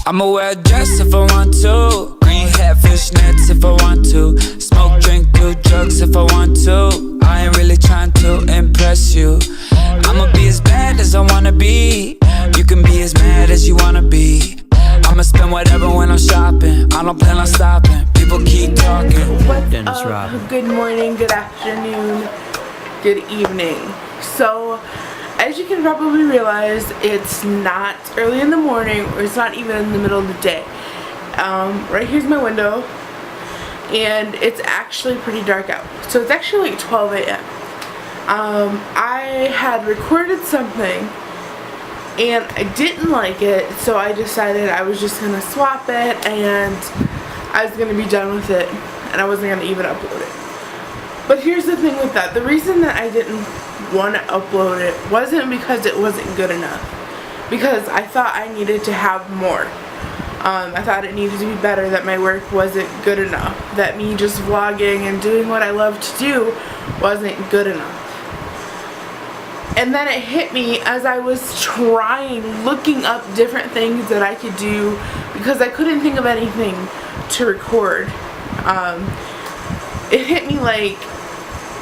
I'ma wear a dress if I want to. Green hat, fishnets if I want to. Smoke, drink, do drugs if I want to. I ain't really trying to impress you. I'ma be as bad as I wanna be. You can be as mad as you wanna be. I'ma spend whatever when I'm shopping. I don't plan on stopping. People keep talking. What's up? Good morning, good afternoon, good evening. So, as you can probably realize, it's not early in the morning, or it's not even in the middle of the day. Right here's my window, and it's actually pretty dark out. So it's actually like 12 a.m. I had recorded something, and I didn't like it, so I decided I was just gonna swap it, and I was gonna be done with it, and I wasn't gonna even upload it. But here's the thing with that. The reason that I didn't want to upload it wasn't because it wasn't good enough, because I thought I needed to have more. I thought it needed to be better, that my work wasn't good enough, that me just vlogging and doing what I love to do wasn't good enough. And then it hit me as I was looking up different things that I could do, because I couldn't think of anything to record. It hit me like,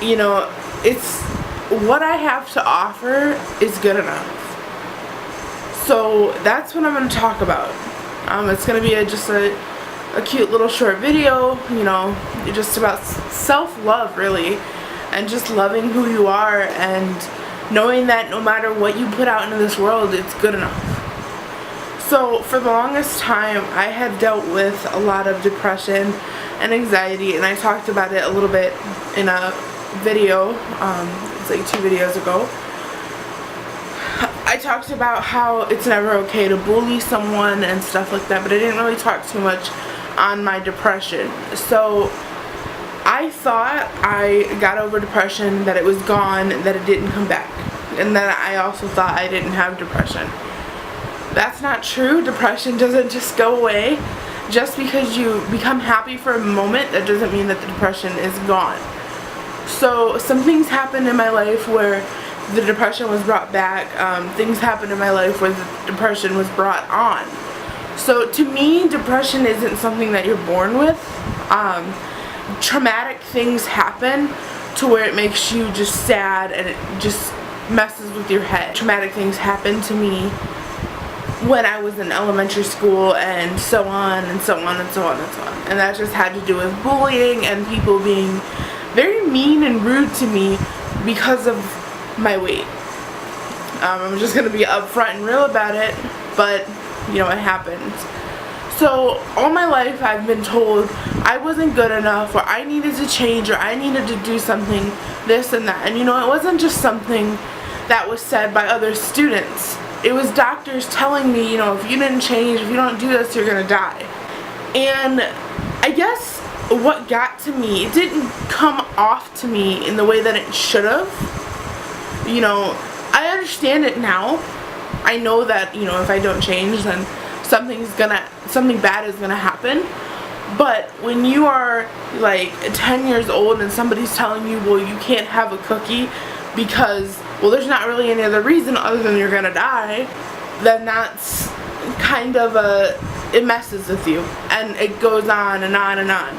you know, it's what I have to offer is good enough. So that's what I'm going to talk about. It's going to be just a cute little short video, you know, just about self-love really, and just loving who you are and knowing that no matter what you put out into this world, it's good enough. So for the longest time, I had dealt with a lot of depression and anxiety, and I talked about it a little bit in a video, it's like 2 videos ago. I talked about how it's never okay to bully someone and stuff like that, but I didn't really talk too much on my depression. So I thought I got over depression, that it was gone, that it didn't come back, and then I also thought I didn't have depression. That's not true. Depression doesn't just go away. Just because you become happy for a moment, that doesn't mean that the depression is gone. So some things happened in my life where the depression was brought back. Things happened in my life where the depression was brought on. So to me, depression isn't something that you're born with. Traumatic things happen to where it makes you just sad, and it just messes with your head. Traumatic things happened to me when I was in elementary school, and so on and so on and so on and so on. And that just had to do with bullying and people being very mean and rude to me because of my weight. I'm just going to be upfront and real about it, but you know, it happened. So all my life I've been told I wasn't good enough, or I needed to change, or I needed to do something, this and that. And you know, it wasn't just something that was said by other students. It was doctors telling me, you know, if you didn't change, if you don't do this, you're gonna die. And I guess what got to me, it didn't come off to me in the way that it should have. You know, I understand it now. I know that, you know, if I don't change, then something bad is gonna happen. But when you are like 10 years old and somebody's telling you, well, you can't have a cookie because, well, there's not really any other reason other than you're gonna die, then that's kind of it messes with you, and it goes on and on and on.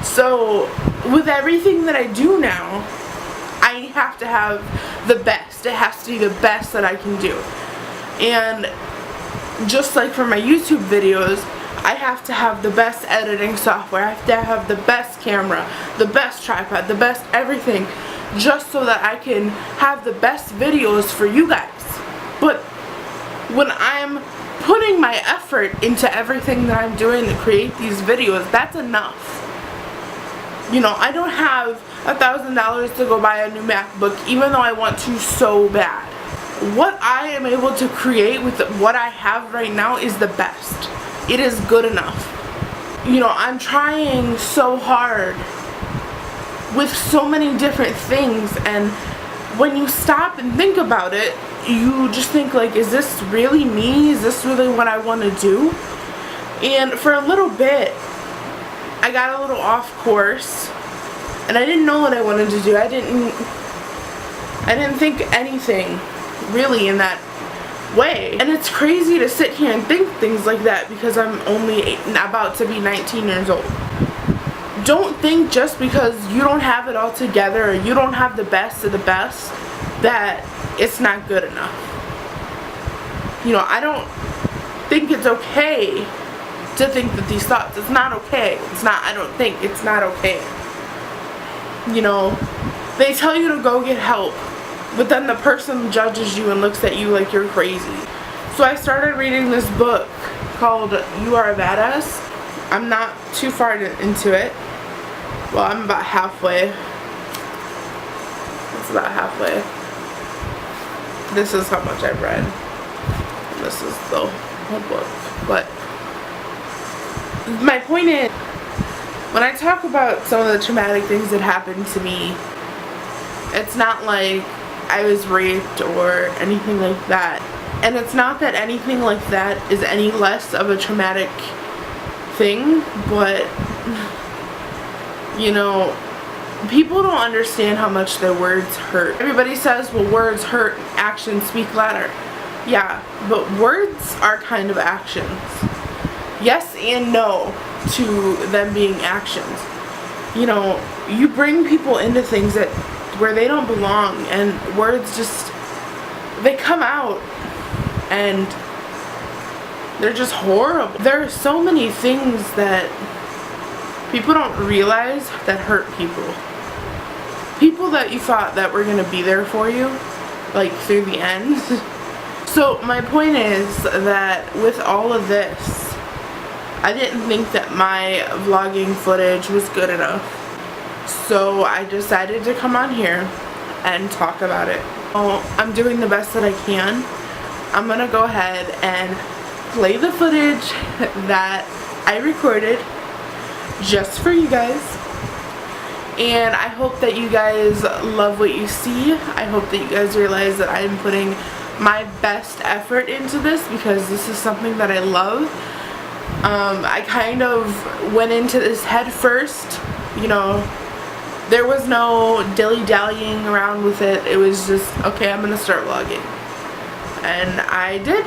So with everything that I do now, I have to have the best. It has to be the best that I can do. And just like for my YouTube videos, I have to have the best editing software. I have to have the best camera, the best tripod, the best everything, just so that I can have the best videos for you guys. But when I'm putting my effort into everything that I'm doing to create these videos, that's enough. You know, I don't have $1,000 to go buy a new MacBook, even though I want to so bad. What I am able to create with what I have right now is the best. It is good enough. You know, I'm trying so hard with so many different things, and when you stop and think about it, you just think like, is this really me? Is this really what I want to do? And for a little bit, I got a little off course, and I didn't know what I wanted to do. I didn't think anything really in that way. And it's crazy to sit here and think things like that because I'm only about to be 19 years old. Don't think just because you don't have it all together or you don't have the best of the best that it's not good enough. You know, I don't think it's okay to think that these thoughts, it's not okay. It's not, I don't think, it's not okay. You know, they tell you to go get help, but then the person judges you and looks at you like you're crazy. So I started reading this book called You Are a Badass. I'm not too far into it. Well, I'm about halfway. It's about halfway. This is how much I've read. This is the whole book. But my point is, when I talk about some of the traumatic things that happened to me, it's not like I was raped or anything like that. And it's not that anything like that is any less of a traumatic thing, but you know, people don't understand how much their words hurt. Everybody says, well, words hurt, actions speak louder. Yeah, but words are kind of actions. Yes and no to them being actions. You know, you bring people into things that where they don't belong, and words just, they come out and they're just horrible. There are so many things that people don't realize that hurt people. People that you thought that were going to be there for you, like through the end. So my point is that with all of this, I didn't think that my vlogging footage was good enough. So I decided to come on here and talk about it. So I'm doing the best that I can. I'm going to go ahead and play the footage that I recorded just for you guys, and I hope that you guys love what you see. I hope that you guys realize that I'm putting my best effort into this because this is something that I love. I kind of went into this head first, you know, there was no dilly-dallying around with it. It was just, okay, I'm gonna start vlogging, and I did.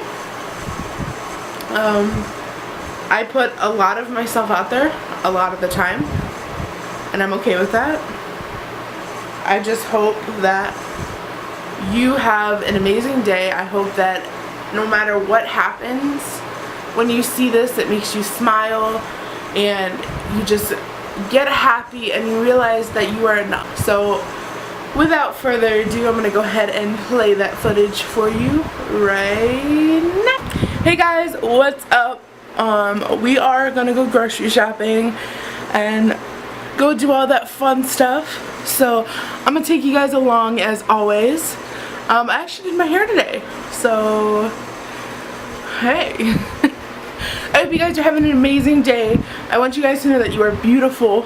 I put a lot of myself out there a lot of the time, and I'm okay with that. I just hope that you have an amazing day. I hope that no matter what happens, when you see this, it makes you smile and you just get happy and you realize that you are enough. So without further ado, I'm gonna go ahead and play that footage for you right now. Hey guys, what's up? We are gonna go grocery shopping and go do all that fun stuff. So I'm gonna take you guys along as always. I actually did my hair today, so hey. I hope you guys are having an amazing day. I want you guys to know that you are beautiful.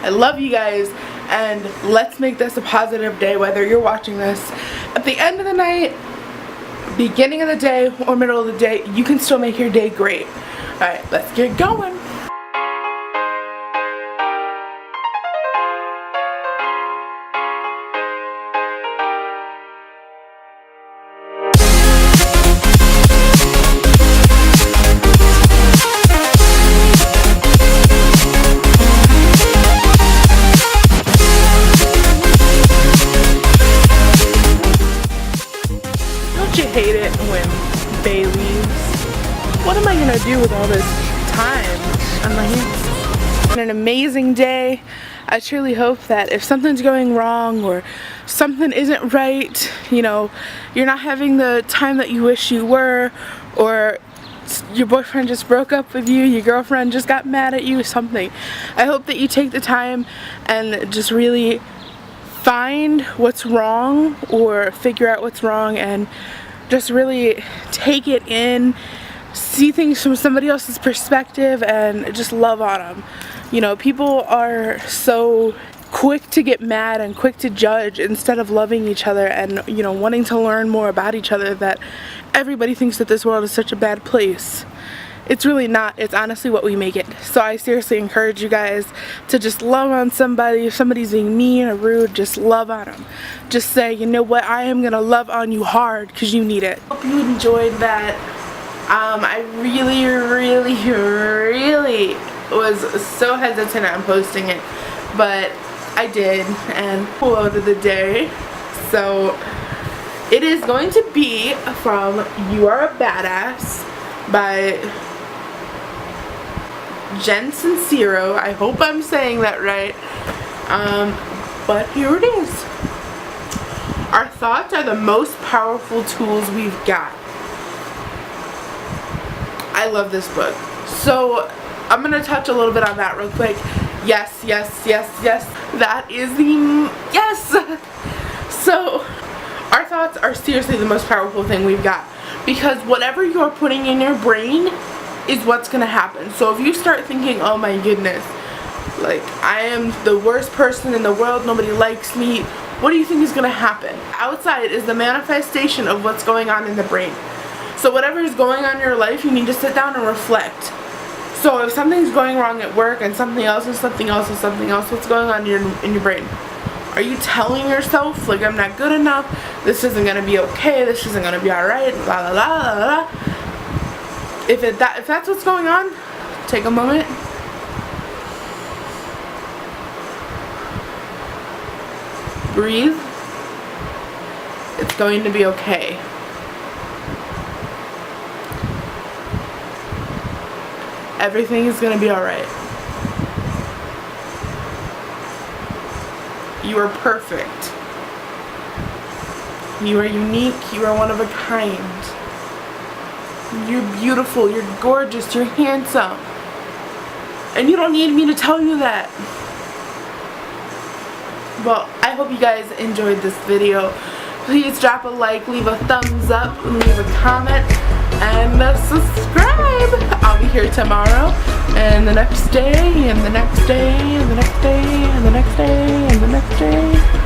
I love you guys, and let's make this a positive day, whether you're watching this at the end of the night, beginning of the day, or middle of the day. You can still make your day great. Alright, let's get going. Don't you hate it when Bay leaves? What am I gonna do with all this time on my hands? An amazing day. I truly hope that if something's going wrong or something isn't right, you know, you're not having the time that you wish you were, or your boyfriend just broke up with you, your girlfriend just got mad at you, something. I hope that you take the time and just really find what's wrong or figure out what's wrong and just really take it in, see things from somebody else's perspective, and just love on them. You know, people are so quick to get mad and quick to judge instead of loving each other and, you know, wanting to learn more about each other, that everybody thinks that this world is such a bad place. It's really not. It's honestly what we make it. So I seriously encourage you guys to just love on somebody. If somebody's being mean or rude, just love on them. Just say, you know what, I am gonna love on you hard because you need it. Hope you enjoyed that. I really was so hesitant on posting it, but I did, and quote of the day. So it is going to be from You Are a Badass by Jen Sincero. I hope I'm saying that right. But here it is. Our thoughts are the most powerful tools we've got. I love this book. So I'm gonna touch a little bit on that real quick. Yes. That is the yes. So our thoughts are seriously the most powerful thing we've got, because whatever you're putting in your brain is what's gonna happen. So if you start thinking, oh my goodness, like I am the worst person in the world, nobody likes me, what do you think is gonna happen? Outside is the manifestation of what's going on in the brain. So whatever is going on in your life, you need to sit down and reflect. So if something's going wrong at work and something else and something else and something else, what's going on in your brain? Are you telling yourself, like, I'm not good enough, this isn't going to be okay, this isn't going to be alright, la la la la la. If that's what's going on, take a moment. Breathe. It's going to be okay. Everything is going to be alright. You are perfect. You are unique. You are one of a kind. You're beautiful. You're gorgeous. You're handsome. And you don't need me to tell you that. Well, I hope you guys enjoyed this video. Please drop a like, leave a thumbs up, leave a comment, and subscribe. I'll be here tomorrow, and the next day, and the next day, and the next day, and the next day, and the next day.